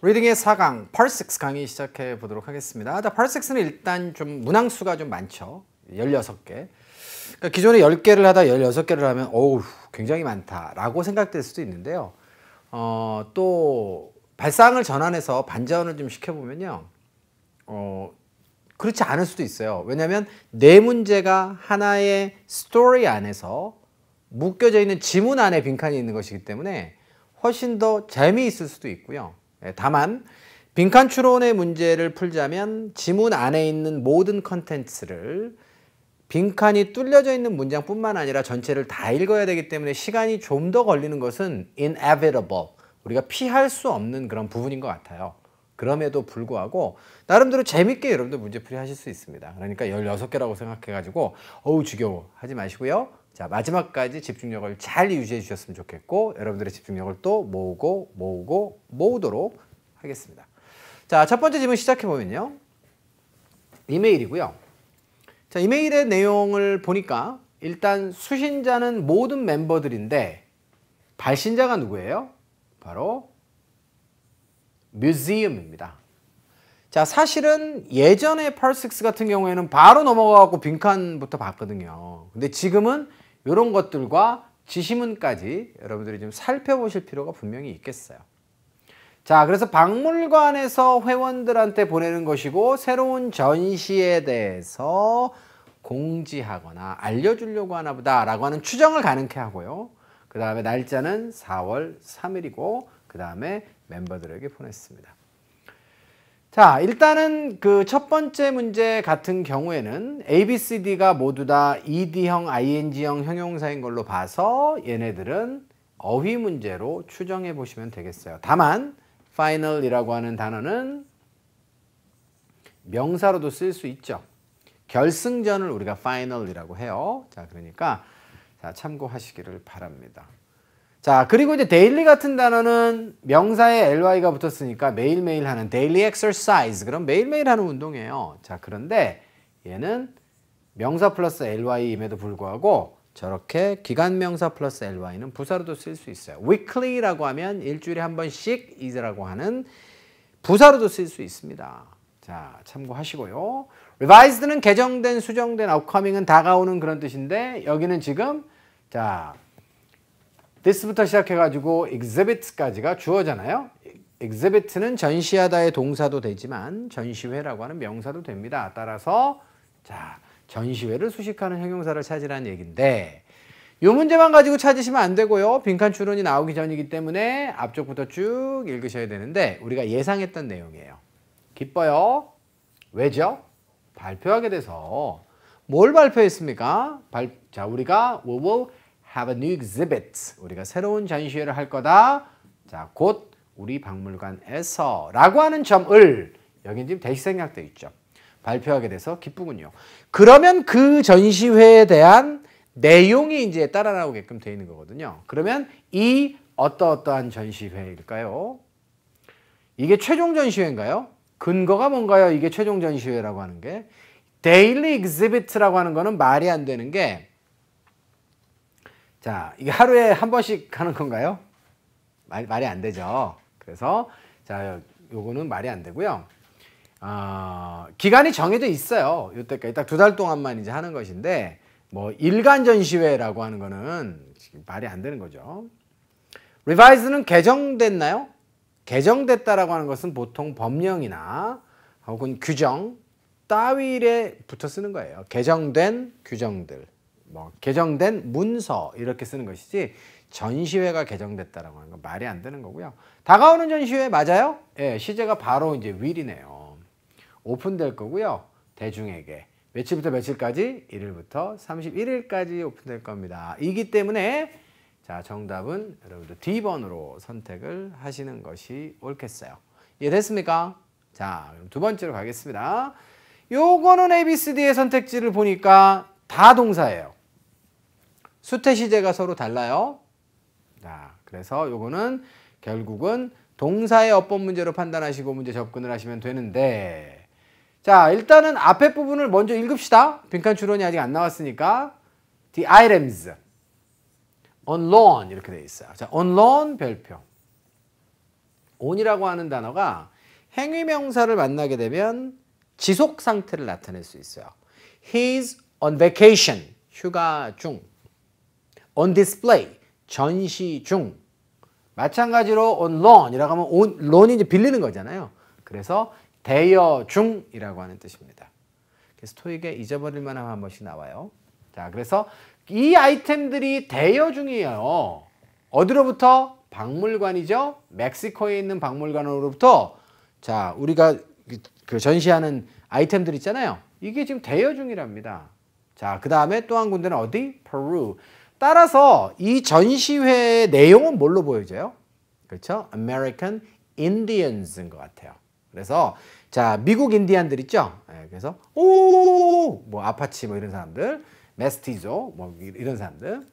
리딩의 4강, Part 6 강의 시작해 보도록 하겠습니다. Part 6는 일단 좀 문항수가 좀 많죠. 16개. 그러니까 기존에 10개를 하다 16개를 하면 어우, 굉장히 많다라고 생각될 수도 있는데요. 또 발상을 전환해서 반전을 좀 시켜보면요. 그렇지 않을 수도 있어요. 왜냐하면 네 문제가 하나의 스토리 안에서 묶여져 있는 지문 안에 빈칸이 있는 것이기 때문에 훨씬 더 재미있을 수도 있고요. 다만 빈칸 추론의 문제를 풀자면 지문 안에 있는 모든 컨텐츠를 빈칸이 뚫려져 있는 문장뿐만 아니라 전체를 다 읽어야 되기 때문에 시간이 좀 더 걸리는 것은 inevitable, 우리가 피할 수 없는 그런 부분인 것 같아요. 그럼에도 불구하고 나름대로 재밌게 여러분들 문제풀이 하실 수 있습니다. 그러니까 16개라고 생각해가지고 어우 지겨워 하지 마시고요. 자, 마지막까지 집중력을 잘 유지해 주셨으면 좋겠고 여러분들의 집중력을 또 모으도록 하겠습니다. 자, 첫 번째 질문 시작해 보면요. 이메일이고요. 자, 이메일의 내용을 보니까 일단 수신자는 모든 멤버들인데 발신자가 누구예요? 바로 뮤지엄입니다. 자, 사실은 예전에 Part 6 같은 경우에는 바로 넘어가고 빈칸부터 봤거든요. 근데 지금은 이런 것들과 지시문까지 여러분들이 좀 살펴보실 필요가 분명히 있겠어요. 자, 그래서 박물관에서 회원들한테 보내는 것이고 새로운 전시에 대해서 공지하거나 알려주려고 하나 보다라고 하는 추정을 가능케 하고요. 그 다음에 날짜는 4월 3일이고 그 다음에 멤버들에게 보냈습니다. 자, 일단은 그 첫 번째 문제 같은 경우에는 A, B, C, D가 모두 다 ED형, ING형 형용사인 걸로 봐서 얘네들은 어휘 문제로 추정해 보시면 되겠어요. 다만 final이라고 하는 단어는 명사로도 쓸 수 있죠. 결승전을 우리가 final이라고 해요. 자, 그러니까 자, 참고하시기를 바랍니다. 자, 그리고 이제 daily 같은 단어는 명사에 ly가 붙었으니까 매일매일 하는 daily exercise, 그럼 매일매일 하는 운동이에요. 자, 그런데 얘는 명사 플러스 ly임에도 불구하고 저렇게 기관명사 플러스 ly는 부사로도 쓸 수 있어요. weekly라고 하면 일주일에 한 번씩 is라고 하는 부사로도 쓸 수 있습니다. 자, 참고하시고요. revised는 개정된, 수정된, upcoming은 다가오는 그런 뜻인데 여기는 지금 자, this부터 시작해가지고 exhibit까지가 주어잖아요. exhibit는 전시하다의 동사도 되지만 전시회라고 하는 명사도 됩니다. 따라서 자, 전시회를 수식하는 형용사를 찾으라는 얘기인데 이 문제만 가지고 찾으시면 안 되고요. 빈칸 추론이 나오기 전이기 때문에 앞쪽부터 쭉 읽으셔야 되는데 우리가 예상했던 내용이에요. 기뻐요. 왜죠? 발표하게 돼서 뭘 발표했습니까? 자, 우리가 we will have a new exhibit. 우리가 새로운 전시회를 할 거다. 자, 곧 우리 박물관에서 라고 하는 점을 여기 지금 대시 생략되어 있죠. 발표하게 돼서 기쁘군요. 그러면 그 전시회에 대한 내용이 이제 따라 나오게끔 되어 있는 거거든요. 그러면 이 어떠어떠한 전시회일까요? 이게 최종 전시회인가요? 근거가 뭔가요? 이게 최종 전시회라고 하는 게 daily exhibit라고 하는 거는 말이 안 되는 게 자, 이게 하루에 한 번씩 하는 건가요? 말이 안 되죠. 그래서 자, 요거는 말이 안 되고요. 기간이 정해져 있어요. 이때까지 딱 2달 동안만 이제 하는 것인데 뭐 일간 전시회라고 하는 거는 말이 안 되는 거죠. revised는 개정됐나요? 개정됐다라고 하는 것은 보통 법령이나 혹은 규정 따위에 붙어 쓰는 거예요. 개정된 규정들. 뭐 개정된 문서 이렇게 쓰는 것이지 전시회가 개정됐다라고 하는 건 말이 안 되는 거고요. 다가오는 전시회 맞아요? 예, 시제가 바로 이제 will이네요. 오픈될 거고요. 대중에게 며칠부터 며칠까지 1일부터 31일까지 오픈될 겁니다. 이기 때문에 자, 정답은 여러분들 D번으로 선택을 하시는 것이 옳겠어요. 이해됐습니까? 자, 그럼 두 번째로 가겠습니다. 요거는 ABCD의 선택지를 보니까 다 동사예요. 수태 시제가 서로 달라요. 자, 그래서 요거는 결국은 동사의 어법 문제로 판단하시고 문제 접근을 하시면 되는데 자, 일단은 앞에 부분을 먼저 읽읍시다. 빈칸 추론이 아직 안 나왔으니까 The items on loan 이렇게 되어 있어요. 자, on loan 별표 on이라고 하는 단어가 행위명사를 만나게 되면 지속 상태를 나타낼 수 있어요. He's on vacation, 휴가 중. On display, 전시 중. 마찬가지로 on loan이라고 하면 loan이 이제 빌리는 거잖아요. 그래서 대여 중이라고 하는 뜻입니다. 그래서 토익에 잊어버릴 만한 한 번씩 나와요. 자, 그래서 이 아이템들이 대여 중이에요. 어디로부터? 박물관이죠. 멕시코에 있는 박물관으로부터 자, 우리가 그 전시하는 아이템들 있잖아요. 이게 지금 대여 중이랍니다. 자, 그 다음에 또 한 군데는 어디? 페루. 따라서 이 전시회의 내용은 뭘로 보여져요? 그렇죠? American Indians인 것 같아요. 그래서 자, 미국 인디안들 있죠? 네, 그래서 뭐 아파치 뭐 이런 사람들, 메스티조 뭐 이런 사람들.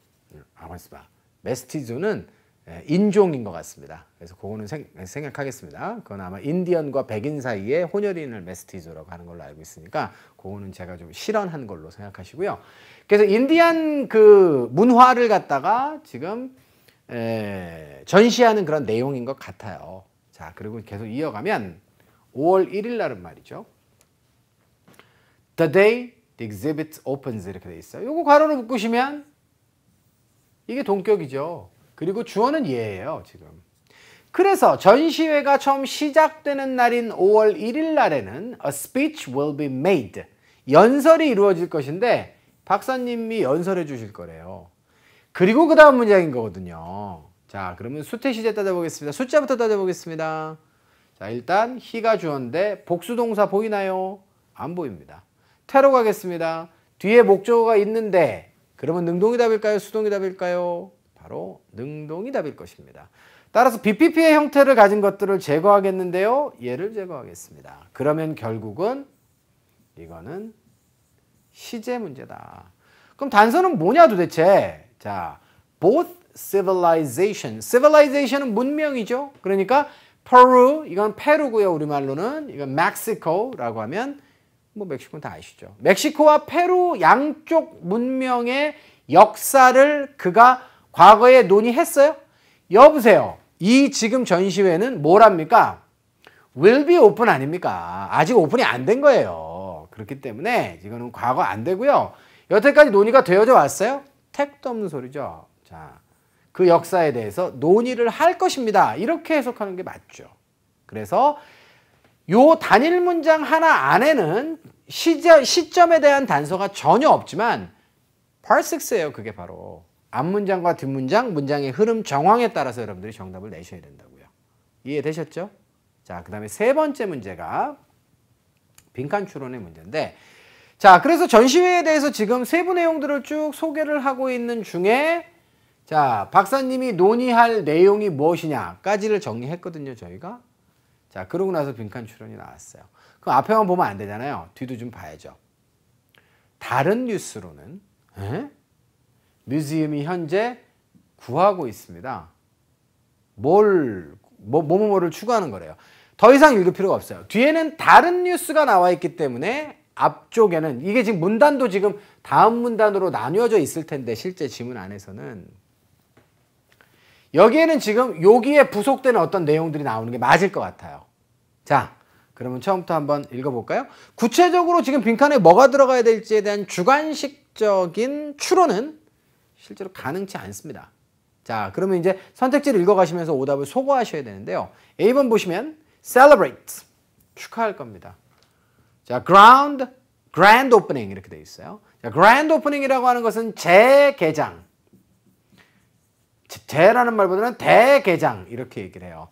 가만있어 봐. 메스티조는 인종인 것 같습니다. 그래서 그거는 생각하겠습니다. 그건 아마 인디언과 백인 사이의 혼혈인을 메스티조라고 하는 걸로 알고 있으니까 그거는 제가 좀 실언한 걸로 생각하시고요. 그래서 인디안 그 문화를 갖다가 지금 전시하는 그런 내용인 것 같아요. 자, 그리고 계속 이어가면 5월 1일 날은 말이죠. The day the exhibit opens 이렇게 돼 있어요. 요거 괄호로 묶으시면 이게 동격이죠. 그리고 주어는 얘예요, 지금. 그래서 전시회가 처음 시작되는 날인 5월 1일 날에는 a speech will be made. 연설이 이루어질 것인데 박사님이 연설해 주실 거래요. 그리고 그 다음 문장인 거거든요. 자, 그러면 수태시제 따져보겠습니다. 숫자부터 따져보겠습니다. 자, 일단 he가 주어인데 복수동사 보이나요? 안 보입니다. 태로 가겠습니다. 뒤에 목적어가 있는데 그러면 능동이 답일까요? 수동이 답일까요? 바로 능동이 답일 것입니다. 따라서 BPP의 형태를 가진 것들을 제거하겠는데요. 얘를 제거하겠습니다. 그러면 결국은 이거는 시제 문제다. 그럼 단서는 뭐냐 도대체? 자, both civilization. civilization은 문명이죠. 그러니까 페루, 이건 페루고요. 우리말로는. 이건 멕시코라고 하면 뭐 멕시코는 다 아시죠. 멕시코와 페루 양쪽 문명의 역사를 그가 과거에 논의했어요? 여보세요. 이 지금 전시회는 뭐랍니까? will be open 아닙니까? 아직 오픈이 안 된 거예요. 그렇기 때문에 이거는 과거 안 되고요. 여태까지 논의가 되어져 왔어요? 택도 없는 소리죠. 자, 그 역사에 대해서 논의를 할 것입니다. 이렇게 해석하는 게 맞죠. 그래서 요 단일 문장 하나 안에는 시점에 대한 단서가 전혀 없지만 part 6예요. 그게 바로. 앞문장과 뒷문장, 문장의 흐름 정황에 따라서 여러분들이 정답을 내셔야 된다고요. 이해되셨죠? 자, 그 다음에 세 번째 문제가 빈칸 추론의 문제인데, 자, 그래서 전시회에 대해서 지금 세부 내용들을 쭉 소개를 하고 있는 중에, 자, 박사님이 논의할 내용이 무엇이냐까지를 정리했거든요, 저희가. 자, 그러고 나서 빈칸 추론이 나왔어요. 그럼 앞에만 보면 안 되잖아요. 뒤도 좀 봐야죠. 다른 뉴스로는, 뮤지엄이 현재 구하고 있습니다. 뭐를 추구하는 거래요. 더 이상 읽을 필요가 없어요. 뒤에는 다른 뉴스가 나와 있기 때문에 앞쪽에는 이게 지금 문단도 지금 다음 문단으로 나뉘어져 있을 텐데 실제 지문 안에서는 여기에는 지금 여기에 부속되는 어떤 내용들이 나오는 게 맞을 것 같아요. 자, 그러면 처음부터 한번 읽어볼까요? 구체적으로 지금 빈칸에 뭐가 들어가야 될지에 대한 주관식적인 추론은 실제로 가능치 않습니다. 자, 그러면 이제 선택지를 읽어가시면서 오답을 소거하셔야 되는데요. A번 보시면 celebrate, 축하할 겁니다. 자, grand opening 이렇게 되어 있어요. 자, grand opening이라고 하는 것은 재개장. 재라는 말보다는 대개장 이렇게 얘기를 해요.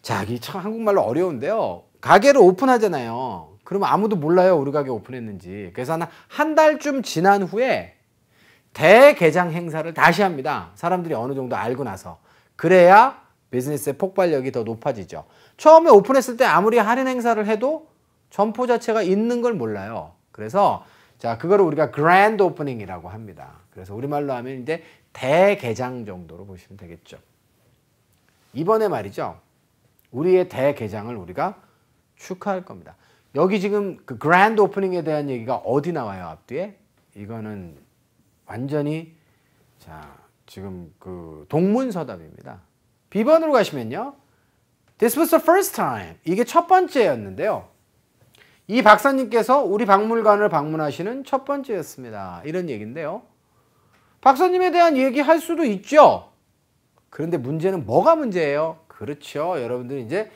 자, 이 참 한국말로 어려운데요. 가게를 오픈하잖아요. 그러면 아무도 몰라요. 우리 가게 오픈했는지. 그래서 한 달쯤 지난 후에 대개장 행사를 다시 합니다. 사람들이 어느 정도 알고 나서. 그래야 비즈니스의 폭발력이 더 높아지죠. 처음에 오픈했을 때 아무리 할인 행사를 해도 점포 자체가 있는 걸 몰라요. 그래서 자, 그거를 우리가 그랜드 오프닝이라고 합니다. 그래서 우리말로 하면 이제 대개장 정도로 보시면 되겠죠. 이번에 말이죠. 우리의 대개장을 우리가 축하할 겁니다. 여기 지금 그 그랜드 오프닝에 대한 얘기가 어디 나와요, 앞뒤에? 이거는 완전히 자, 지금 그 동문서답입니다. B번으로 가시면요. This was the first time. 이게 첫 번째였는데요. 이 박사님께서 우리 박물관을 방문하시는 첫 번째였습니다. 이런 얘기인데요. 박사님에 대한 얘기할 수도 있죠. 그런데 문제는 뭐가 문제예요? 그렇죠. 여러분들 이제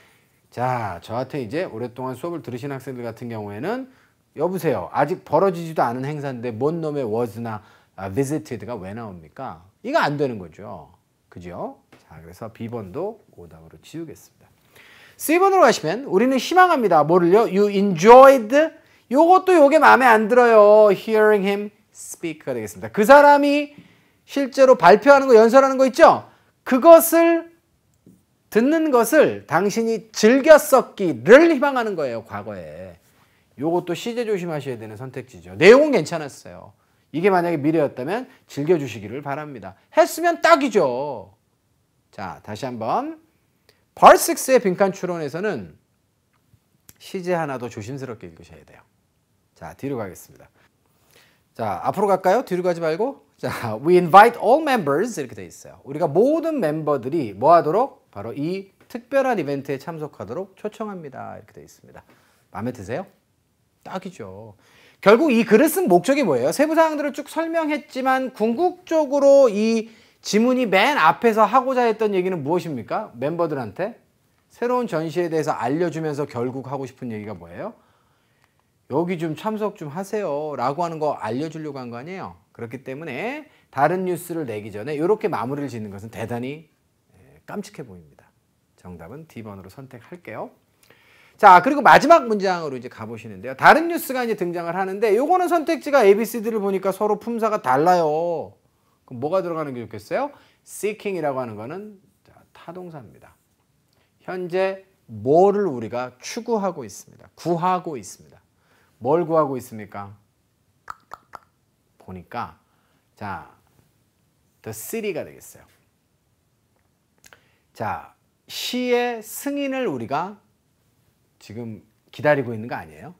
자, 저한테 이제 오랫동안 수업을 들으신 학생들 같은 경우에는 여보세요. 아직 벌어지지도 않은 행사인데 뭔 놈의 was나 visited가 왜 나옵니까? 이거 안 되는 거죠. 그죠? 자, 그래서 B번도 오답으로 지우겠습니다. C번으로 가시면 우리는 희망합니다. 뭐를요? You enjoyed. 요것도 요게 마음에 안 들어요. Hearing him speak가 되겠습니다. 그 사람이 실제로 발표하는 거, 연설하는 거 있죠? 그것을 듣는 것을 당신이 즐겼었기를 희망하는 거예요. 과거에. 요것도 시제 조심하셔야 되는 선택지죠. 내용은 괜찮았어요. 이게 만약에 미래였다면 즐겨주시기를 바랍니다. 했으면 딱이죠. 자, 다시 한번. Part 6의 빈칸 추론에서는 시제 하나 더 조심스럽게 읽으셔야 돼요. 자, 뒤로 가겠습니다. 자, 앞으로 갈까요? 뒤로 가지 말고. 자, we invite all members 이렇게 돼 있어요. 우리가 모든 멤버들이 뭐 하도록? 바로 이 특별한 이벤트에 참석하도록 초청합니다. 이렇게 돼 있습니다. 마음에 드세요? 딱이죠. 결국 이 글을 쓴 목적이 뭐예요? 세부 사항들을 쭉 설명했지만 궁극적으로 이 지문이 맨 앞에서 하고자 했던 얘기는 무엇입니까? 멤버들한테 새로운 전시에 대해서 알려주면서 결국 하고 싶은 얘기가 뭐예요? 여기 좀 참석 좀 하세요 라고 하는 거 알려주려고 한 거 아니에요? 그렇기 때문에 다른 뉴스를 내기 전에 이렇게 마무리를 짓는 것은 대단히 깜찍해 보입니다. 정답은 D번으로 선택할게요. 자, 그리고 마지막 문장으로 이제 가보시는데요. 다른 뉴스가 이제 등장을 하는데 요거는 선택지가 ABCD를 보니까 서로 품사가 달라요. 그럼 뭐가 들어가는 게 좋겠어요? seeking이라고 하는 거는 타동사입니다. 현재 뭐를 우리가 추구하고 있습니다. 구하고 있습니다. 뭘 구하고 있습니까? 보니까 자, the city가 되겠어요. 자, 시의 승인을 우리가 지금 기다리고 있는 거 아니에요?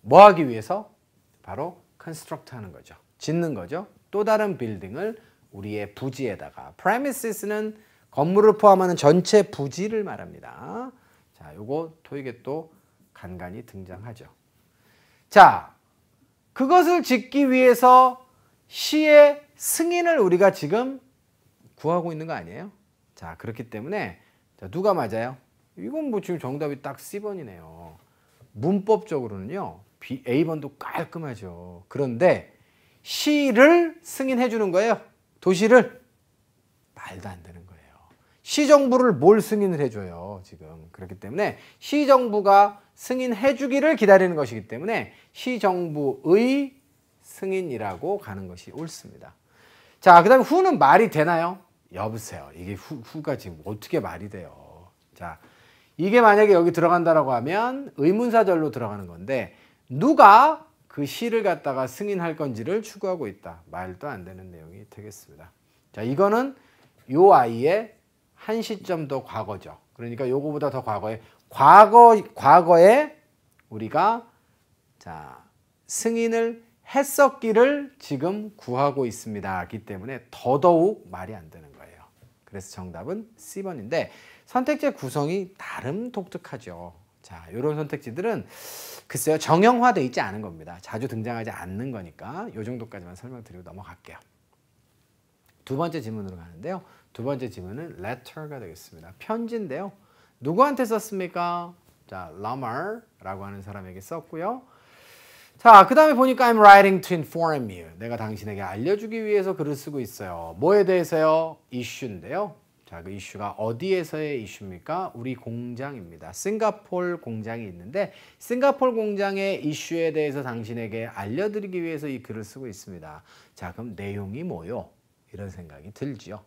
뭐 하기 위해서? 바로 construct 하는 거죠. 짓는 거죠. 또 다른 빌딩을 우리의 부지에다가 premises는 건물을 포함하는 전체 부지를 말합니다. 자, 요거 토익에 또 간간히 등장하죠. 자, 그것을 짓기 위해서 시의 승인을 우리가 지금 구하고 있는 거 아니에요? 자, 그렇기 때문에 자, 누가 맞아요? 이건 뭐 지금 정답이 딱 C번이네요. 문법적으로는요. A번도 깔끔하죠. 그런데 시를 승인해 주는 거예요. 도시를. 말도 안 되는 거예요. 시정부를 뭘 승인을 해줘요. 지금. 그렇기 때문에 시정부가 승인해 주기를 기다리는 것이기 때문에 시정부의 승인이라고 가는 것이 옳습니다. 자, 그 다음에 who는 말이 되나요? 여보세요. 이게 who가 지금 어떻게 말이 돼요. 자, 이게 만약에 여기 들어간다라고 하면 의문사절로 들어가는 건데 누가 그 시를 갖다가 승인할 건지를 추구하고 있다. 말도 안 되는 내용이 되겠습니다. 자, 이거는 요 아이의 한 시점 더 과거죠. 그러니까 요거보다 더 과거에 우리가 자, 승인을 했었기를 지금 구하고 있습니다. 기 때문에 더더욱 말이 안 되는 거예요. 그래서 정답은 C번인데 선택지의 구성이 나름 독특하죠. 자, 이런 선택지들은 글쎄요, 정형화되어 있지 않은 겁니다. 자주 등장하지 않는 거니까 이 정도까지만 설명드리고 넘어갈게요. 두 번째 질문으로 가는데요. 두 번째 질문은 letter가 되겠습니다. 편지인데요. 누구한테 썼습니까? 자, Lamar라고 하는 사람에게 썼고요. 자, 그 다음에 보니까 I'm writing to inform you. 내가 당신에게 알려주기 위해서 글을 쓰고 있어요. 뭐에 대해서요? 이슈인데요. 자, 그 이슈가 어디에서의 이슈입니까? 우리 공장입니다. 싱가포르 공장이 있는데 싱가포르 공장의 이슈에 대해서 당신에게 알려드리기 위해서 이 글을 쓰고 있습니다. 자, 그럼 내용이 뭐요? 이런 생각이 들죠.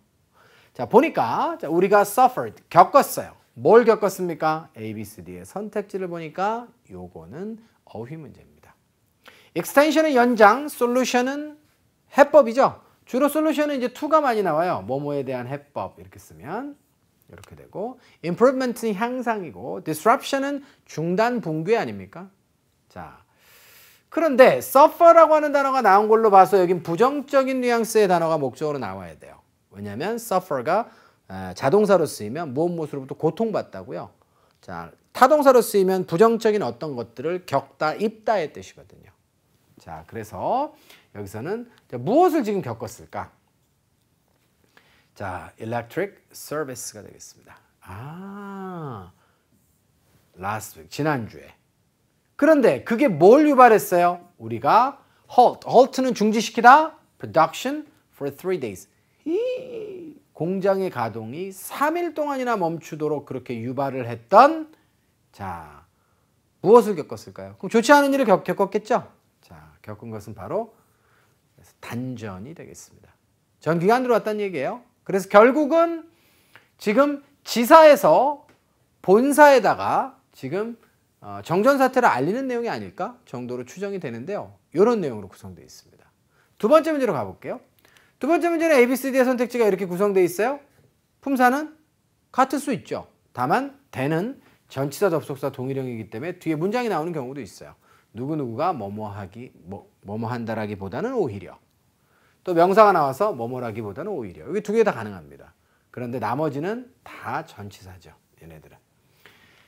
자, 보니까 자, 우리가 suffered, 겪었어요. 뭘 겪었습니까? A, B, C, D의 선택지를 보니까 요거는 어휘 문제입니다. extension은 연장, solution은 해법이죠. 주로 솔루션은 이제 to가 많이 나와요. 뭐뭐에 대한 해법 이렇게 쓰면 이렇게 되고 improvement는 향상이고 disruption은 중단 붕괴 아닙니까? 자, 그런데 suffer라고 하는 단어가 나온 걸로 봐서 여긴 부정적인 뉘앙스의 단어가 목적으로 나와야 돼요. 왜냐하면 suffer가 자동사로 쓰이면 무엇으로부터 고통받다고요. 자, 타동사로 쓰이면 부정적인 어떤 것들을 겪다, 입다의 뜻이거든요. 자, 그래서 여기서는 무엇을 지금 겪었을까? 자, electric service가 되겠습니다. last week, 지난주에. 그런데 그게 뭘 유발했어요? 우리가 halt는 중지시키다, production for 3 days. 이 공장의 가동이 3일 동안이나 멈추도록 그렇게 유발을 했던 자, 무엇을 겪었을까요? 그럼 좋지 않은 일을 겪었겠죠? 자, 겪은 것은 바로 단전이 되겠습니다. 전기가 안 들어왔다는 얘기예요. 그래서 결국은 지금 지사에서 본사에다가 지금 정전사태를 알리는 내용이 아닐까 정도로 추정이 되는데요. 이런 내용으로 구성되어 있습니다. 두 번째 문제로 가볼게요. 두 번째 문제는 ABCD의 선택지가 이렇게 구성되어 있어요. 품사는 같을 수 있죠. 다만 대는 전치사 접속사 동일형이기 때문에 뒤에 문장이 나오는 경우도 있어요. 누구누구가 뭐뭐 한다라기보다는 오히려. 또 명사가 나와서 뭐뭐라기보다는 오히려. 이게 두 개 다 가능합니다. 그런데 나머지는 다 전치사죠. 얘네들은.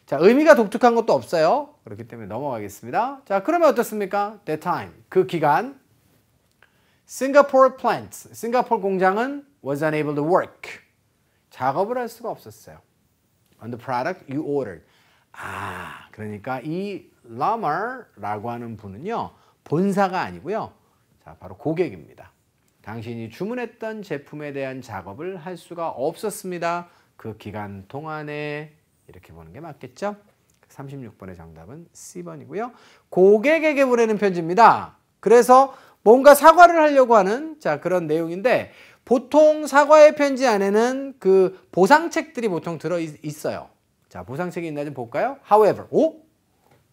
자, 의미가 독특한 것도 없어요. 그렇기 때문에 넘어가겠습니다. 자, 그러면 어떻습니까? That time, 그 기간 Singapore plant, 싱가포르 공장은 was unable to work. 작업을 할 수가 없었어요. On the product you ordered. 그러니까 이 Lamar라고 하는 분은요. 본사가 아니고요. 자, 바로 고객입니다. 당신이 주문했던 제품에 대한 작업을 할 수가 없었습니다. 그 기간 동안에 이렇게 보는 게 맞겠죠? 36번의 정답은 C번이고요. 고객에게 보내는 편지입니다. 그래서 뭔가 사과를 하려고 하는 자 그런 내용인데 보통 사과의 편지 안에는 그 보상책들이 보통 들어 있어요. 자, 보상책이 있나 좀 볼까요? However,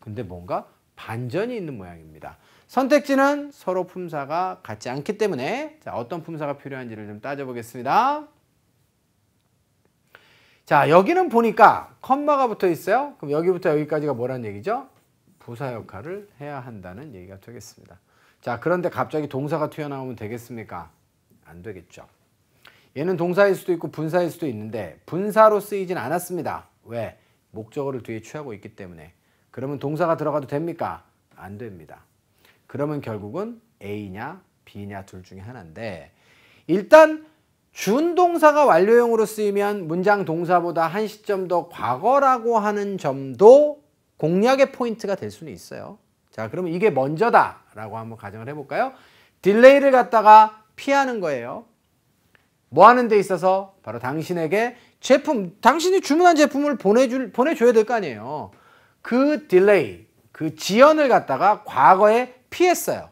근데 뭔가 반전이 있는 모양입니다. 선택지는 서로 품사가 같지 않기 때문에 자, 어떤 품사가 필요한지를 좀 따져보겠습니다. 자, 여기는 보니까 컴마가 붙어 있어요. 그럼 여기부터 여기까지가 뭐란 얘기죠? 부사 역할을 해야 한다는 얘기가 되겠습니다. 자, 그런데 갑자기 동사가 튀어나오면 되겠습니까? 안 되겠죠. 얘는 동사일 수도 있고 분사일 수도 있는데 분사로 쓰이진 않았습니다. 왜? 목적어를 뒤에 취하고 있기 때문에. 그러면 동사가 들어가도 됩니까? 안 됩니다. 그러면 결국은 A냐 B냐 둘 중에 하나인데 일단 준동사가 완료형으로 쓰이면 문장 동사보다 한 시점 더 과거라고 하는 점도 공략의 포인트가 될 수는 있어요. 자, 그러면 이게 먼저다라고 한번 가정을 해볼까요? 딜레이를 갖다가 피하는 거예요. 뭐 하는 데 있어서 바로 당신에게 제품, 당신이 주문한 제품을 보내줘야 될 거 아니에요. 그 딜레이, 그 지연을 갖다가 과거에 피했어요.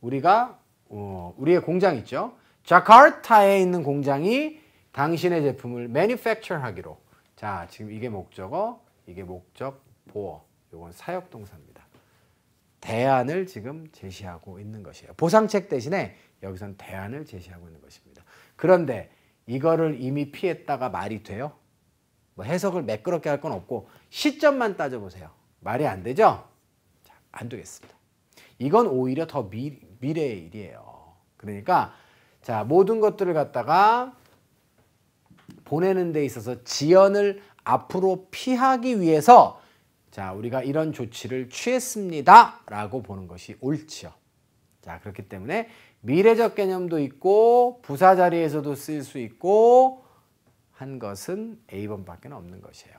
우리의 공장 있죠. 자카르타에 있는 공장이 당신의 제품을 manufacture 하기로. 자, 지금 이게 목적어, 이게 목적 보어. 이건 사역동사입니다. 대안을 지금 제시하고 있는 것이에요. 보상책 대신에 여기선 대안을 제시하고 있는 것입니다. 그런데 이거를 이미 피했다가 말이 돼요? 뭐 해석을 매끄럽게 할 건 없고 시점만 따져보세요. 말이 안 되죠? 자, 안 되겠습니다. 이건 오히려 더 미래의 일이에요. 그러니까 자, 모든 것들을 갖다가 보내는 데 있어서 지연을 앞으로 피하기 위해서 자, 우리가 이런 조치를 취했습니다 라고 보는 것이 옳지요. 자, 그렇기 때문에 미래적 개념도 있고 부사 자리에서도 쓰일 수 있고 한 것은 A번밖에 없는 것이에요.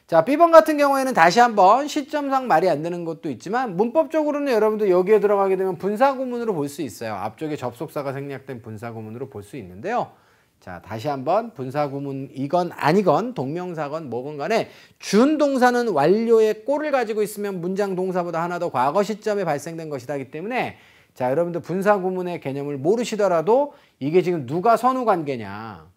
자, B번 같은 경우에는 다시 한번 시점상 말이 안 되는 것도 있지만 문법적으로는 여러분들 여기에 들어가게 되면 분사구문으로 볼 수 있어요. 앞쪽에 접속사가 생략된 분사구문으로 볼 수 있는데요. 자, 다시 한번 분사구문이건 아니건 동명사건 뭐건 간에 준동사는 완료의 꼴을 가지고 있으면 문장 동사보다 하나 더 과거 시점에 발생된 것이다 하기 때문에 자, 여러분들 분사구문의 개념을 모르시더라도 이게 지금 누가 선후 관계냐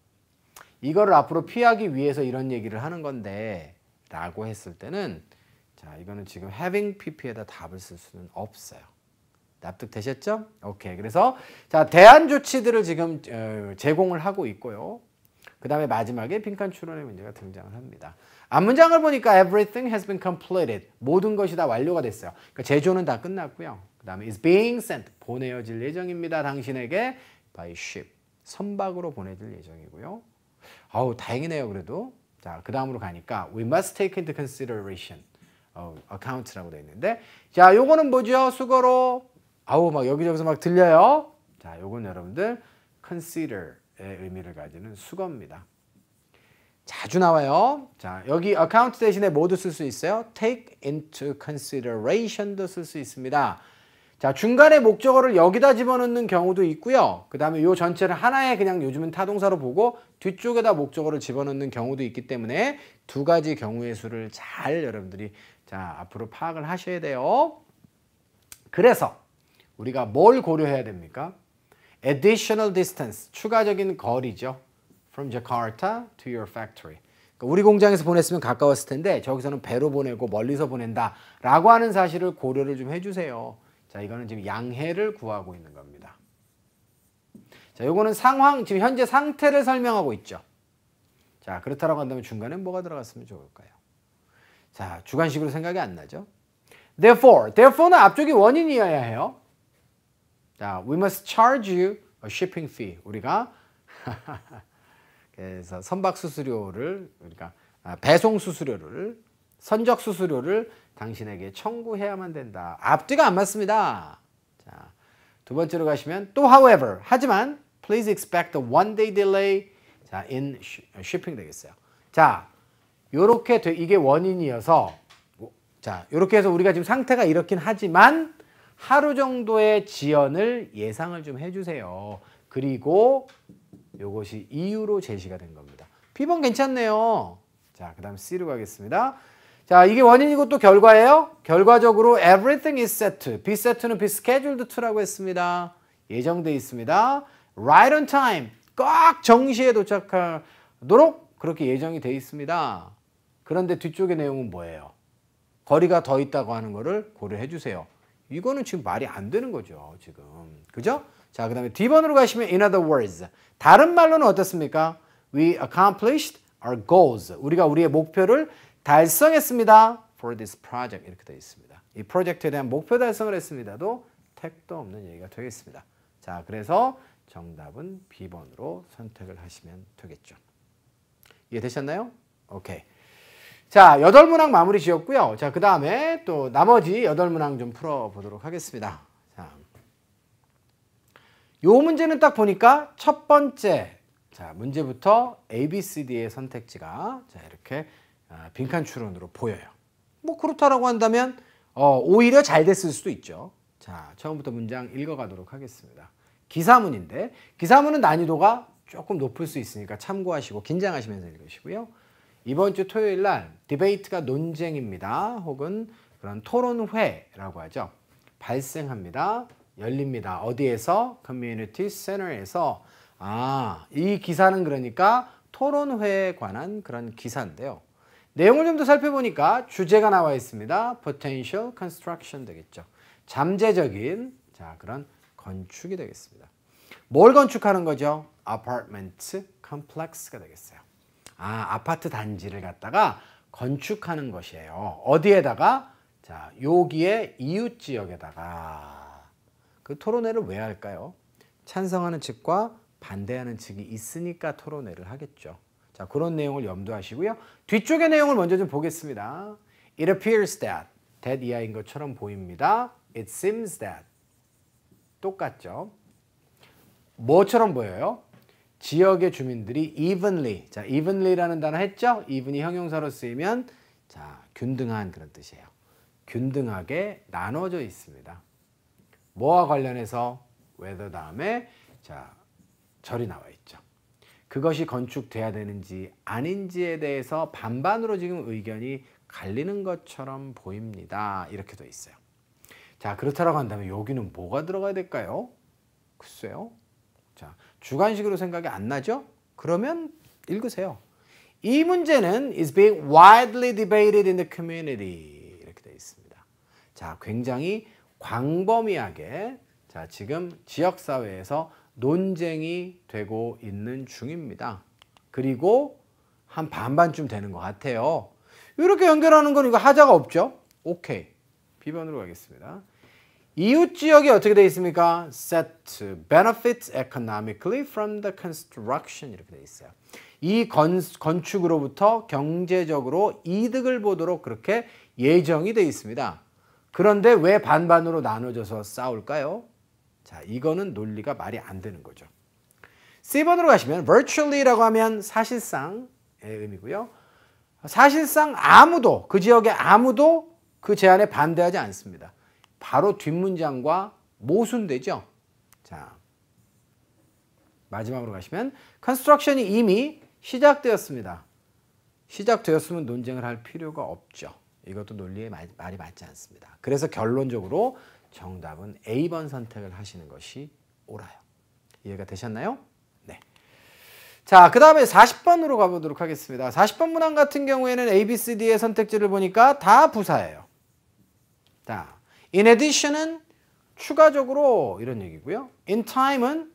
이거를 앞으로 피하기 위해서 이런 얘기를 하는 건데 라고 했을 때는 자, 이거는 지금 having pp에다 답을 쓸 수는 없어요. 납득되셨죠? 오케이. 그래서 자, 대안 조치들을 지금 제공을 하고 있고요. 그 다음에 마지막에 빈칸 추론의 문제가 등장을 합니다. 앞문장을 보니까 everything has been completed. 모든 것이 다 완료가 됐어요. 그러니까 제조는 다 끝났고요. 그 다음에 is being sent. 보내어질 예정입니다. 당신에게 by ship. 선박으로 보내질 예정이고요. 아우, 다행이네요. 그래도 자, 그 다음으로 가니까 we must take into consideration account라고 되어 있는데, 자, 요거는 뭐죠? 수거로 아우 막 여기저기서 막 들려요. 자, 요건 여러분들 consider의 의미를 가지는 수거입니다. 자주 나와요. 자, 여기 account 대신에 뭐도 쓸 수 있어요? take into consideration도 쓸 수 있습니다. 자, 중간에 목적어를 여기다 집어넣는 경우도 있고요. 그 다음에 요 전체를 하나의 그냥 요즘은 타동사로 보고 뒤쪽에다 목적어를 집어넣는 경우도 있기 때문에 두 가지 경우의 수를 잘 여러분들이 자, 앞으로 파악을 하셔야 돼요. 그래서 우리가 뭘 고려해야 됩니까? Additional distance, 추가적인 거리죠. From Jakarta to your factory. 그러니까 우리 공장에서 보냈으면 가까웠을 텐데 저기서는 배로 보내고 멀리서 보낸다 라고 하는 사실을 고려를 좀 해주세요. 자, 이거는 지금 양해를 구하고 있는 겁니다. 자, 요거는 상황, 지금 현재 상태를 설명하고 있죠. 자, 그렇다라고 한다면 중간에 뭐가 들어갔으면 좋을까요? 자, 주관식으로 생각이 안 나죠? Therefore,는 앞쪽이 원인이어야 해요. 자, we must charge you a shipping fee. 우리가 그래서 선박 수수료를, 그러니까 배송 수수료를, 선적 수수료를 당신에게 청구해야만 된다. 앞뒤가 안 맞습니다. 자, 두 번째로 가시면 또 however, 하지만 please expect a one day delay 자, in shipping 되겠어요. 자, 요렇게 이게 원인이어서 자, 요렇게 해서 우리가 지금 상태가 이렇긴 하지만 하루 정도의 지연을 예상을 좀 해주세요. 그리고 요것이 이유로 제시가 된 겁니다. B번 괜찮네요. 자, 그 다음 C로 가겠습니다. 자, 이게 원인이고 또 결과예요. 결과적으로 everything is set. be set는 be scheduled to라고 했습니다. 예정돼 있습니다. right on time. 꼭 정시에 도착하도록 그렇게 예정이 돼 있습니다. 그런데 뒤쪽의 내용은 뭐예요? 거리가 더 있다고 하는 거를 고려해 주세요. 이거는 지금 말이 안 되는 거죠, 지금. 그죠? 자, 그 다음에 D번으로 가시면 in other words. 다른 말로는 어떻습니까? We accomplished our goals. 우리가 우리의 목표를 달성했습니다. For this project. 이렇게 되어 있습니다. 이 프로젝트에 대한 목표 달성을 했습니다도 택도 없는 얘기가 되겠습니다. 자, 그래서 정답은 B번으로 선택을 하시면 되겠죠. 이해되셨나요? 오케이. 자, 8문항 마무리 지었고요. 자, 그 다음에 또 나머지 8문항 좀 풀어보도록 하겠습니다. 자, 요 문제는 딱 보니까 첫 번째 자, 문제부터 A, B, C, D의 선택지가 자, 이렇게 빈칸 추론으로 보여요. 뭐 그렇다라고 한다면 오히려 잘 됐을 수도 있죠. 자, 처음부터 문장 읽어가도록 하겠습니다. 기사문인데 기사문은 난이도가 조금 높을 수 있으니까 참고하시고 긴장하시면서 읽으시고요. 이번 주 토요일 날 디베이트가 논쟁입니다. 혹은 그런 토론회라고 하죠. 발생합니다. 열립니다. 어디에서? 커뮤니티 센터에서. 이 기사는 그러니까 토론회에 관한 그런 기사인데요. 내용을 좀 더 살펴보니까 주제가 나와 있습니다. Potential construction 되겠죠. 잠재적인 자, 그런 건축이 되겠습니다. 뭘 건축하는 거죠? Apartment complex가 되겠어요. 아파트 단지를 갖다가 건축하는 것이에요. 어디에다가? 자, 여기에 이웃 지역에다가. 그 토론회를 왜 할까요? 찬성하는 측과 반대하는 측이 있으니까 토론회를 하겠죠. 자, 그런 내용을 염두하시고요. 뒤쪽의 내용을 먼저 좀 보겠습니다. It appears that 이하인 것처럼 보입니다. It seems that 똑같죠. 뭐처럼 보여요? 지역의 주민들이 evenly, 자, evenly라는 단어 했죠? even이 형용사로 쓰이면 자, 균등한 그런 뜻이에요. 균등하게 나눠져 있습니다. 뭐와 관련해서? whether 다음에 자, 절이 나와 있죠. 그것이 건축돼야 되는지 아닌지에 대해서 반반으로 지금 의견이 갈리는 것처럼 보입니다. 이렇게 돼 있어요. 자, 그렇다라고 한다면 여기는 뭐가 들어가야 될까요? 글쎄요. 자, 주관식으로 생각이 안 나죠? 그러면 읽으세요. 이 문제는 is being widely debated in the community. 이렇게 되어 있습니다. 자, 굉장히 광범위하게 자, 지금 지역사회에서 논쟁이 되고 있는 중입니다. 그리고 한 반반쯤 되는 것 같아요. 이렇게 연결하는 건 이거 하자가 없죠? 오케이. B번으로 가겠습니다. 이웃 지역이 어떻게 되어 있습니까? set to benefit economically from the construction 이렇게 되어 있어요. 이 건축으로부터 경제적으로 이득을 보도록 그렇게 예정이 되어 있습니다. 그런데 왜 반반으로 나눠져서 싸울까요? 자, 이거는 논리가 말이 안 되는 거죠. C번으로 가시면 virtually라고 하면 사실상의 의미고요. 사실상 아무도 그 지역에 아무도 그 제안에 반대하지 않습니다. 바로 뒷문장과 모순되죠. 자, 마지막으로 가시면 construction이 이미 시작되었습니다. 시작되었으면 논쟁을 할 필요가 없죠. 이것도 논리에 말이 맞지 않습니다. 그래서 결론적으로 정답은 A번 선택을 하시는 것이 옳아요. 이해가 되셨나요? 네. 자, 그 다음에 40번으로 가보도록 하겠습니다. 40번 문항 같은 경우에는 A, B, C, D의 선택지를 보니까 다 부사예요. 자, in addition은 추가적으로 이런 얘기고요. in time은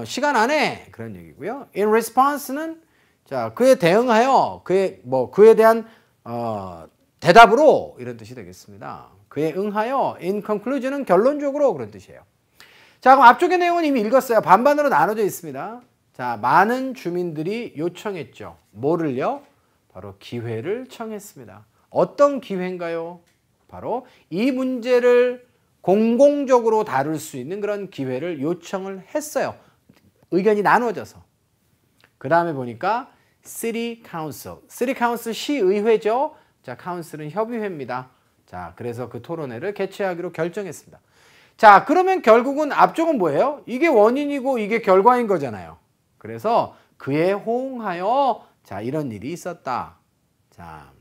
시간 안에 그런 얘기고요. in response는 자, 그에 대응하여 그에 대한 대답으로 이런 뜻이 되겠습니다. 그에 응하여 in conclusion은 결론적으로 그런 뜻이에요. 자, 그럼 앞쪽의 내용은 이미 읽었어요. 반반으로 나눠져 있습니다. 자, 많은 주민들이 요청했죠. 뭐를요? 바로 기회를 청했습니다. 어떤 기회인가요? 바로 이 문제를 공공적으로 다룰 수 있는 그런 기회를 요청을 했어요. 의견이 나눠져서. 그 다음에 보니까 City Council. City Council 시의회죠. 자, Council은 협의회입니다. 자, 그래서 그 토론회를 개최하기로 결정했습니다. 자, 그러면 결국은 앞쪽은 뭐예요? 이게 원인이고 이게 결과인 거잖아요. 그래서 그에 호응하여 자, 이런 일이 있었다. 자,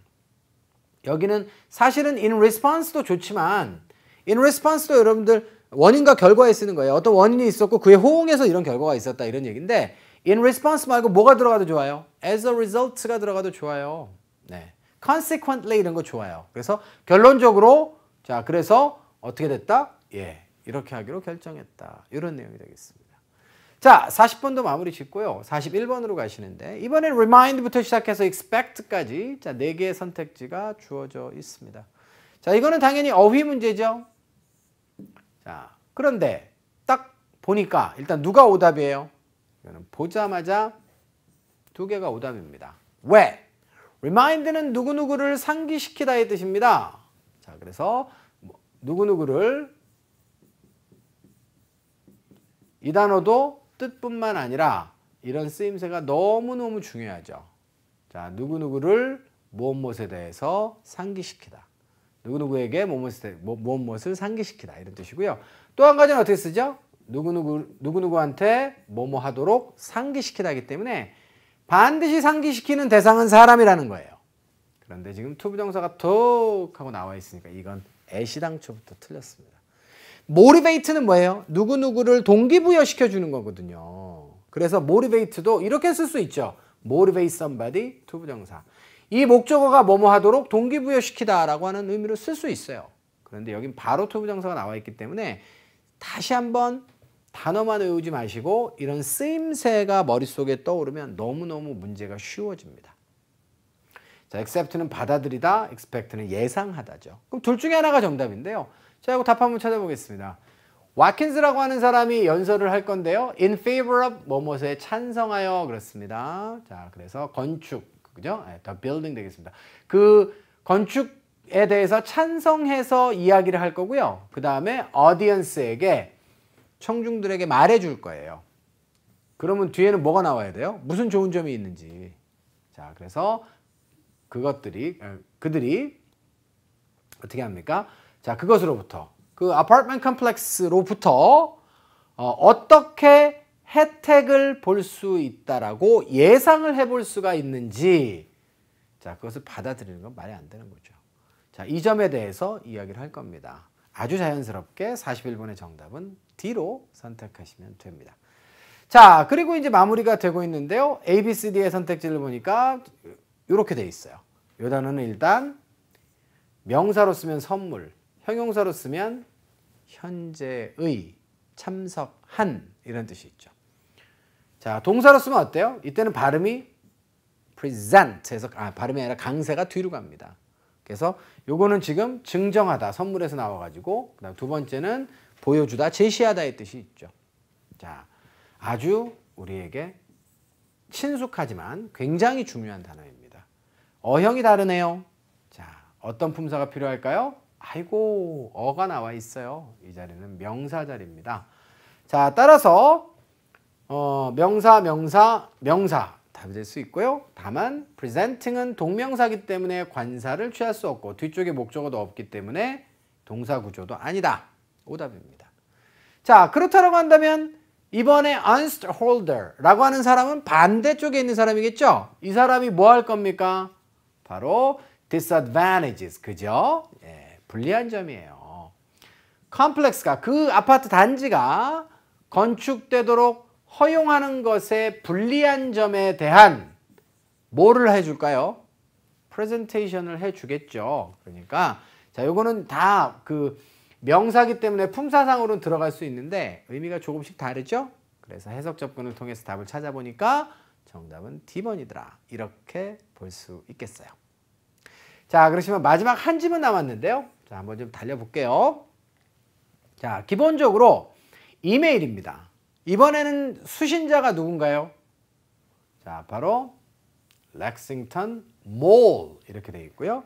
여기는 사실은 in response도 좋지만 in response도 여러분들 원인과 결과에 쓰는 거예요. 어떤 원인이 있었고 그에 호응해서 이런 결과가 있었다 이런 얘기인데 in response 말고 뭐가 들어가도 좋아요? as a result가 들어가도 좋아요. 네. consequently 이런 거 좋아요. 그래서 결론적으로 자, 그래서 어떻게 됐다? 예. 이렇게 하기로 결정했다. 이런 내용이 되겠습니다. 자, 40번도 마무리 짓고요. 41번으로 가시는데 이번엔 remind부터 시작해서 expect까지 자, 4개의 선택지가 주어져 있습니다. 자, 이거는 당연히 어휘 문제죠. 자, 그런데 딱 보니까 일단 누가 오답이에요? 이거는 보자마자 2개가 오답입니다. 왜? remind는 누구누구를 상기시키다의 뜻입니다. 자, 그래서 누구누구를 이 단어도 뜻뿐만 아니라 이런 쓰임새가 너무너무 중요하죠. 자, 누구누구를 무엇무엇에 대해서 상기시키다. 누구누구에게 무엇무엇을 상기시키다. 이런 뜻이고요. 또 한 가지는 어떻게 쓰죠? 누구누구한테 뭐뭐 하도록 상기시키다이기 때문에 반드시 상기시키는 대상은 사람이라는 거예요. 그런데 지금 투부정사가 톡 하고 나와 있으니까 이건 애시당초부터 틀렸습니다. motivate는 뭐예요? 누구누구를 동기부여시켜 주는 거거든요. 그래서 motivate도 이렇게 쓸 수 있죠. motivate somebody, 투부정사. 이 목적어가 뭐뭐 하도록 동기부여시키다 라고 하는 의미로 쓸 수 있어요. 그런데 여긴 바로 투부정사가 나와 있기 때문에 다시 한번 단어만 외우지 마시고 이런 쓰임새가 머릿속에 떠오르면 너무너무 문제가 쉬워집니다. 자, accept는 받아들이다, expect는 예상하다죠. 그럼 둘 중에 하나가 정답인데요. 자, 이거 답 한번 찾아보겠습니다. 와킨스라고 하는 사람이 연설을 할 건데요. In favor of 뭐뭐에 찬성하여 그렇습니다. 자, 그래서 건축, 그죠? The building 되겠습니다. 그 건축에 대해서 찬성해서 이야기를 할 거고요. 그 다음에 audience에게 청중들에게 말해줄 거예요. 그러면 뒤에는 뭐가 나와야 돼요? 무슨 좋은 점이 있는지. 자, 그래서 그들이 어떻게 합니까? 자, 그것으로부터 그 아파트먼트 컴플렉스로부터 어떻게 혜택을 볼 수 있다라고 예상을 해볼 수가 있는지 자, 그것을 받아들이는 건 말이 안 되는 거죠. 자, 이 점에 대해서 이야기를 할 겁니다. 아주 자연스럽게 41번의 정답은 D로 선택하시면 됩니다. 자, 그리고 이제 마무리가 되고 있는데요. A, B, C, D의 선택지를 보니까 이렇게 돼 있어요. 이 단어는 일단 명사로 쓰면 선물, 형용사로 쓰면 현재의, 참석한 이런 뜻이 있죠. 자, 동사로 쓰면 어때요? 이때는 발음이 present에서 발음이 아니라 강세가 뒤로 갑니다. 그래서 요거는 지금 증정하다, 선물에서 나와가지고, 그다음 두 번째는 보여주다, 제시하다의 뜻이 있죠. 자, 아주 우리에게 친숙하지만 굉장히 중요한 단어입니다. 어형이 다르네요. 자, 어떤 품사가 필요할까요? 아이고, 어가 나와 있어요. 이 자리는 명사 자리입니다. 자, 따라서 명사, 명사, 명사 답이 될 수 있고요. 다만 presenting은 동명사기 때문에 관사를 취할 수 없고 뒤쪽에 목적어도 없기 때문에 동사 구조도 아니다. 오답입니다. 자, 그렇다고 한다면 이번에 honest holder라고 하는 사람은 반대쪽에 있는 사람이겠죠? 이 사람이 뭐 할 겁니까? 바로 disadvantages, 그죠? 예, 불리한 점이에요. complex가 그 아파트 단지가 건축되도록 허용하는 것에 불리한 점에 대한 뭐를 해줄까요? 프레젠테이션을 해주겠죠. 그러니까 자, 요거는 다 그 명사기 때문에 품사상으로는 들어갈 수 있는데 의미가 조금씩 다르죠. 그래서 해석 접근을 통해서 답을 찾아보니까 정답은 D번이더라. 이렇게 볼 수 있겠어요. 자, 그러시면 마지막 한 집은 남았는데요. 자, 한번 좀 달려볼게요. 자, 기본적으로 이메일입니다. 이번에는 수신자가 누군가요? 자, 바로 렉싱턴 몰 이렇게 되어 있고요.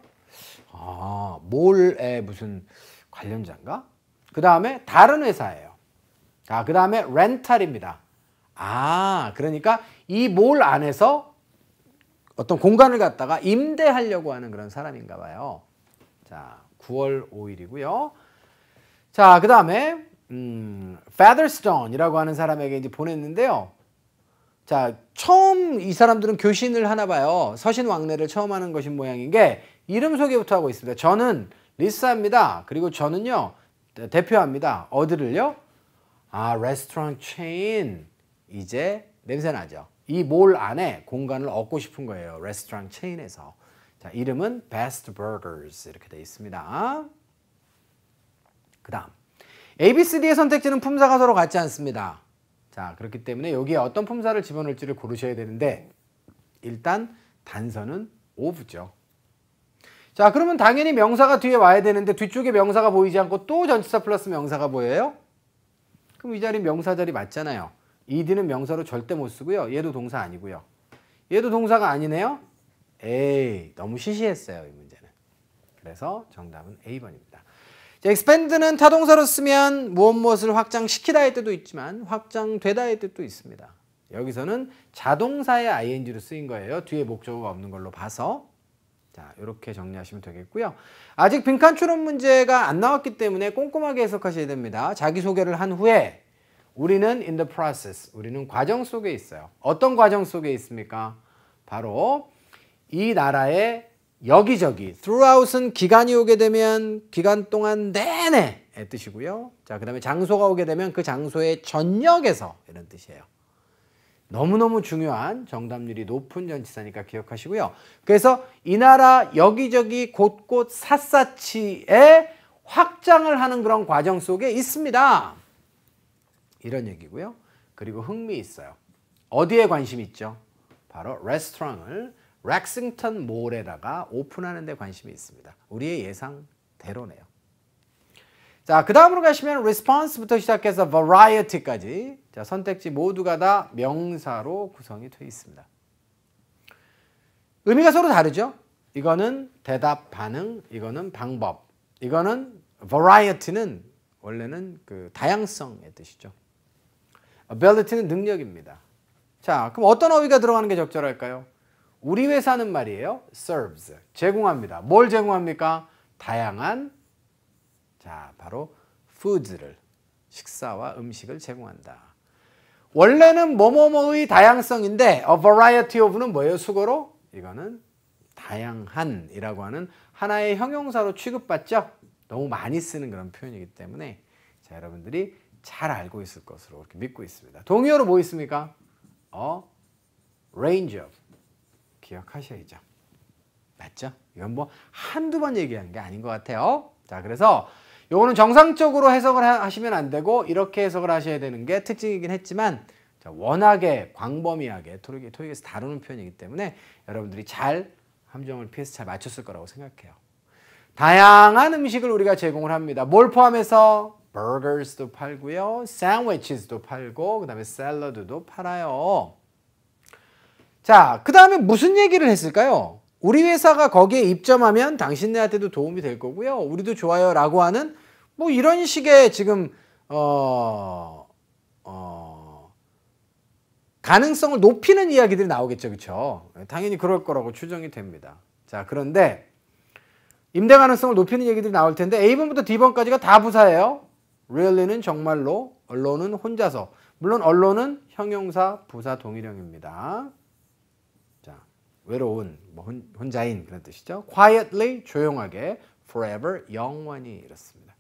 아, 몰의 무슨 관련자인가? 그 다음에 다른 회사예요. 자, 그 다음에 렌탈입니다. 아, 그러니까 이 몰 안에서 어떤 공간을 갖다가 임대하려고 하는 그런 사람인가 봐요. 자, 9월 5일이고요. 자, 그 다음에 Featherstone이라고 하는 사람에게 이제 보냈는데요. 자, 처음 이 사람들은 교신을 하나 봐요. 서신왕래를 처음 하는 것인 모양인 게 이름 소개부터 하고 있습니다. 저는 리사입니다. 그리고 저는요, 대표합니다. 어디를요? 아, 레스토랑 체인. 이제 냄새 나죠? 이 몰 안에 공간을 얻고 싶은 거예요. 레스토랑 체인에서. 자, 이름은 Best Burgers 이렇게 되어 있습니다. 그 다음 A, B, C, D의 선택지는 품사가 서로 같지 않습니다. 자, 그렇기 때문에 여기에 어떤 품사를 집어넣을지를 고르셔야 되는데 일단 단서는 of죠. 자, 그러면 당연히 명사가 뒤에 와야 되는데 뒤쪽에 명사가 보이지 않고 또 전치사 플러스 명사가 보여요? 그럼 이 자리 명사 자리 맞잖아요. ed는 명사로 절대 못 쓰고요. 얘도 동사 아니고요. 얘도 동사가 아니네요. 에이, 너무 시시했어요, 이 문제는. 그래서 정답은 A번입니다. 자, expand는 타동사로 쓰면 무엇을 확장시키다의 뜻도 있지만 확장되다의 뜻도 있습니다. 여기서는 자동사의 ing로 쓰인 거예요. 뒤에 목적어가 없는 걸로 봐서. 자, 이렇게 정리하시면 되겠고요. 아직 빈칸 추론 문제가 안 나왔기 때문에 꼼꼼하게 해석하셔야 됩니다. 자기소개를 한 후에 우리는 in the process, 우리는 과정 속에 있어요. 어떤 과정 속에 있습니까? 바로 이 나라의 여기저기, throughout은 기간이 오게 되면 기간 동안 내내의 뜻이고요. 자, 그 다음에 장소가 오게 되면 그 장소의 전역에서 이런 뜻이에요. 너무너무 중요한 정답률이 높은 전치사니까 기억하시고요. 그래서 이 나라 여기저기 곳곳 샅샅이에 확장을 하는 그런 과정 속에 있습니다. 이런 얘기고요. 그리고 흥미 있어요. 어디에 관심이 있죠? 바로 레스토랑을 렉싱턴 몰에다가 오픈하는 데 관심이 있습니다. 우리의 예상대로네요. 자, 그 다음으로 가시면 response부터 시작해서 variety까지 자, 선택지 모두가 다 명사로 구성이 되어 있습니다. 의미가 서로 다르죠? 이거는 대답, 반응, 이거는 방법. 이거는 variety는 원래는 그 다양성의 뜻이죠. ability는 능력입니다. 자, 그럼 어떤 어휘가 들어가는 게 적절할까요? 우리 회사는 말이에요. serves, 제공합니다. 뭘 제공합니까? 다양한 자, 바로 foods를 식사와 음식을 제공한다. 원래는 뭐뭐뭐의 다양성인데 a variety of는 뭐예요? 수거로? 이거는 다양한이라고 하는 하나의 형용사로 취급받죠? 너무 많이 쓰는 그런 표현이기 때문에 자, 여러분들이 잘 알고 있을 것으로 이렇게 믿고 있습니다. 동의어로 뭐 있습니까? range of. 기억하셔야죠. 맞죠? 이건 뭐 한두 번 얘기하는 게 아닌 것 같아요. 자, 그래서 요거는 정상적으로 해석을 하시면 안 되고 이렇게 해석을 하셔야 되는 게 특징이긴 했지만 자, 워낙에 광범위하게 토익에서 다루는 표현이기 때문에 여러분들이 잘 함정을 피해서 잘 맞췄을 거라고 생각해요. 다양한 음식을 우리가 제공을 합니다. 뭘 포함해서? 버거스도 팔고요. 샌드위치도 팔고 그다음에 샐러드도 팔아요. 자, 그다음에 무슨 얘기를 했을까요? 우리 회사가 거기에 입점하면 당신네한테도 도움이 될 거고요. 우리도 좋아요 라고 하는 뭐 이런 식의 지금 가능성을 높이는 이야기들이 나오겠죠. 그렇죠? 당연히 그럴 거라고 추정이 됩니다. 자, 그런데 임대 가능성을 높이는 얘기들이 나올 텐데 A번부터 D번까지가 다 부사예요. really는 정말로, 언론은 혼자서. 물론 언론은 형용사 부사 동일형입니다. 자, 외로운, 뭐 혼자인 그런 뜻이죠. quietly, 조용하게, forever, 영원히 이렇습니다.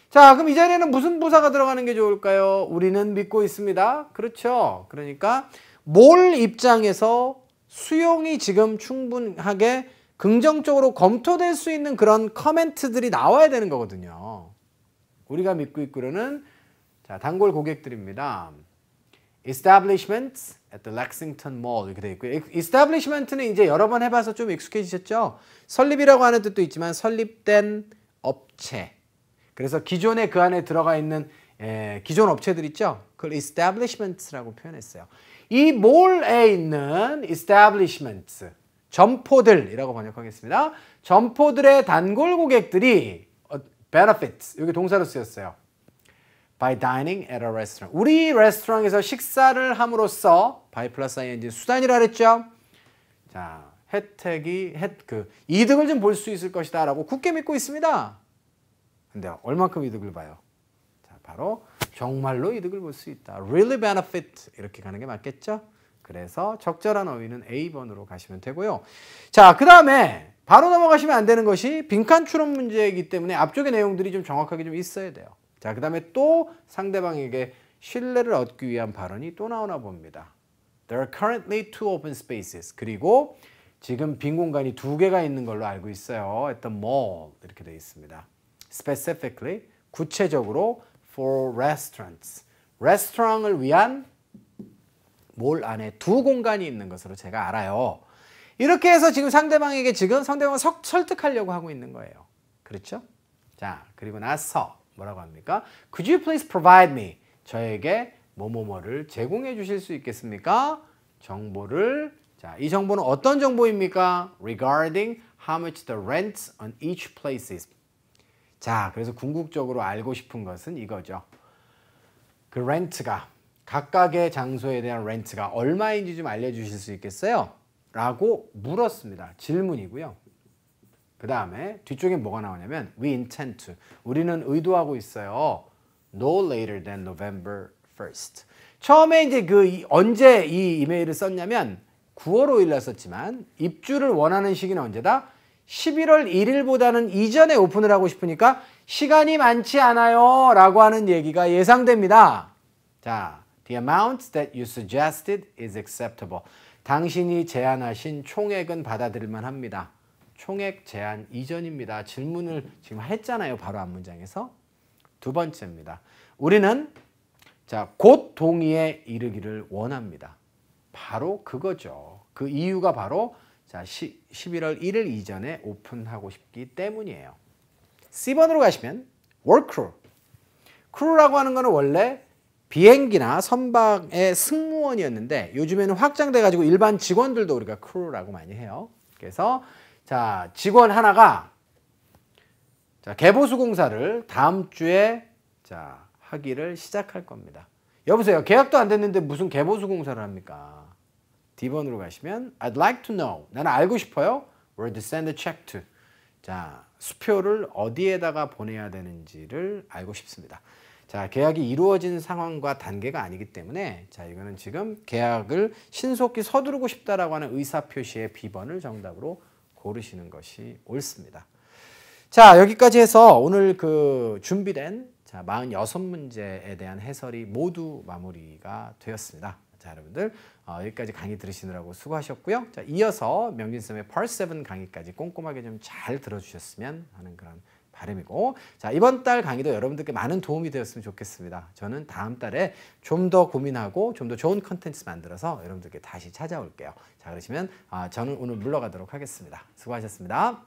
자, 그럼 이 자리에는 무슨 부사가 들어가는 게 좋을까요? 우리는 믿고 있습니다. 그렇죠. 그러니까 몰 입장에서 수용이 지금 충분하게 긍정적으로 검토될 수 있는 그런 커멘트들이 나와야 되는 거거든요. 우리가 믿고 있고는 자, 단골 고객들입니다. Establishments at the Lexington Mall 이렇게 되어 있고요. Establishment는 이제 여러 번 해봐서 좀 익숙해지셨죠? 설립이라고 하는 뜻도 있지만 설립된 업체. 그래서 기존에 그 안에 들어가 있는 기존 업체들 있죠? 그걸 establishments라고 표현했어요. 이 몰에 있는 establishments, 점포들이라고 번역하겠습니다. 점포들의 단골 고객들이 benefits, 여기 동사로 쓰였어요. By dining at a restaurant. 우리 레스토랑에서 식사를 함으로써 by 플러스 ing 수단이라 그랬죠? 자, 이득을 좀 볼 수 있을 것이다 라고 굳게 믿고 있습니다. 근데 얼만큼 이득을 봐요? 자, 바로 정말로 이득을 볼 수 있다. Really benefit 이렇게 가는 게 맞겠죠? 그래서 적절한 어휘는 A번으로 가시면 되고요. 자, 그 다음에 바로 넘어가시면 안 되는 것이 빈칸 추론 문제이기 때문에 앞쪽의 내용들이 좀 정확하게 좀 있어야 돼요. 자, 그 다음에 또 상대방에게 신뢰를 얻기 위한 발언이 또 나오나 봅니다. There are currently 2 open spaces. 그리고 지금 빈 공간이 2개가 있는 걸로 알고 있어요. At the mall 이렇게 되어 있습니다. Specifically, 구체적으로 for restaurants. 레스토랑을 위한 몰 안에 2 공간이 있는 것으로 제가 알아요. 이렇게 해서 지금 상대방을 설득하려고 하고 있는 거예요. 그렇죠? 자, 그리고 나서 뭐라고 합니까? Could you please provide me? 저에게 뭐뭐뭐를 제공해 주실 수 있겠습니까? 정보를. 자, 이 정보는 어떤 정보입니까? Regarding how much the rent on each place is. 자, 그래서 궁극적으로 알고 싶은 것은 이거죠. 그 렌트가, 각각의 장소에 대한 렌트가 얼마인지 좀 알려주실 수 있겠어요? 라고 물었습니다. 질문이고요. 그 다음에 뒤쪽에 뭐가 나오냐면 We intend to. 우리는 의도하고 있어요. No later than November 1st. 처음에 이제 언제 이 이메일을 썼냐면 9월 5일 날 썼지만 입주를 원하는 시기는 언제다? 11월 1일보다는 이전에 오픈을 하고 싶으니까 시간이 많지 않아요 라고 하는 얘기가 예상됩니다. 자, The amount that you suggested is acceptable. 당신이 제안하신 총액은 받아들일만 합니다. 총액 제한 이전입니다. 질문을 지금 했잖아요. 바로 앞 문장에서. 2번째입니다. 우리는 자, 곧 동의에 이르기를 원합니다. 바로 그거죠. 그 이유가 바로 자, 11월 1일 이전에 오픈하고 싶기 때문이에요. C번으로 가시면 work crew. crew라고 하는 거는 원래 비행기나 선박의 승무원이었는데 요즘에는 확장돼 가지고 일반 직원들도 우리가 crew라고 많이 해요. 그래서 자, 직원 하나가 자, 개보수 공사를 다음 주에 자, 하기를 시작할 겁니다. 여보세요. 계약도 안 됐는데 무슨 개보수 공사를 합니까? D번으로 가시면 I'd like to know. 나는 알고 싶어요. Where to send the check to. 자, 수표를 어디에다가 보내야 되는지를 알고 싶습니다. 자, 계약이 이루어진 상황과 단계가 아니기 때문에 자, 이거는 지금 계약을 신속히 서두르고 싶다라고 하는 의사표시의 B번을 정답으로 고르시는 것이 옳습니다. 자, 여기까지 해서 오늘 그 준비된 자, 46문제에 대한 해설이 모두 마무리가 되었습니다. 자, 여러분들 여기까지 강의 들으시느라고 수고하셨고요. 자, 이어서 명진쌤의 Part 7 강의까지 꼼꼼하게 좀 잘 들어주셨으면 하는 그런 바람이고, 자, 이번 달 강의도 여러분들께 많은 도움이 되었으면 좋겠습니다. 저는 다음 달에 좀 더 고민하고 좀 더 좋은 컨텐츠 만들어서 여러분들께 다시 찾아올게요. 자, 그러시면 저는 오늘 물러가도록 하겠습니다. 수고하셨습니다.